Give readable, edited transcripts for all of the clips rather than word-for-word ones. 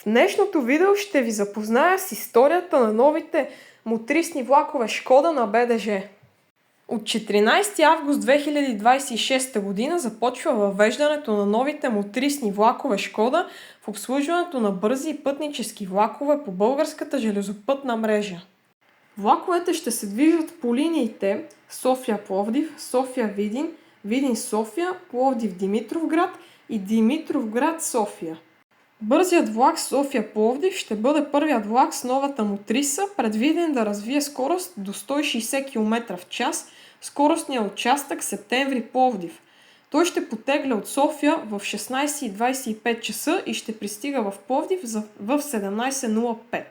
В днешното видео ще ви запозная с историята на новите мотрисни влакове Шкода на БДЖ. От 14 август 2026 година започва въвеждането на новите мотрисни влакове Шкода в обслужването на бързи и пътнически влакове по българската железопътна мрежа. Влаковете ще се движат по линиите София-Пловдив, София-Видин, Видин-София, Пловдив-Димитровград и Димитровград-София. Бързият влак София-Пловдив ще бъде първият влак с новата мотриса, предвиден да развие скорост до 160 км в час в скоростния участък Септември-Пловдив. Той ще потегля от София в 16:25 часа и ще пристига в Пловдив в 17:05.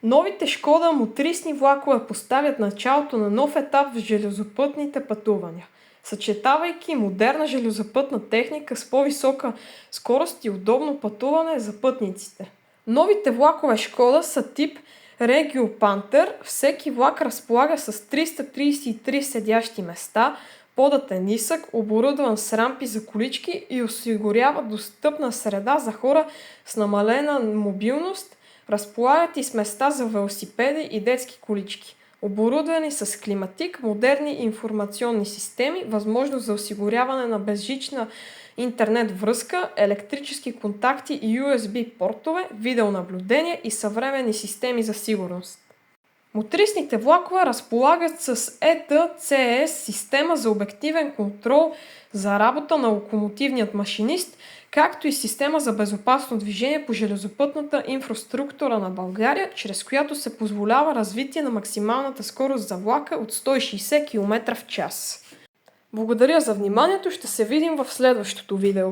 Новите Шкода мотрисни влакове поставят началото на нов етап в железопътните пътувания, съчетавайки модерна железопътна техника с по-висока скорост и удобно пътуване за пътниците. Новите влакове Шкода са тип Regio Panther. Всеки влак разполага с 333 седящи места, подът е нисък, оборудван с рампи за колички и осигурява достъпна среда за хора с намалена мобилност. Разполагат и с места за велосипеди и детски колички. Оборудвани с климатик, модерни информационни системи, възможност за осигуряване на безжична интернет връзка, електрически контакти и USB портове, видеонаблюдение и съвременни системи за сигурност. Мотрисните влакове разполагат с ETCS система за обективен контрол за работа на локомотивният машинист, както и система за безопасно движение по железопътната инфраструктура на България, чрез която се позволява развитие на максималната скорост за влака от 160 км в час. Благодаря за вниманието, ще се видим в следващото видео.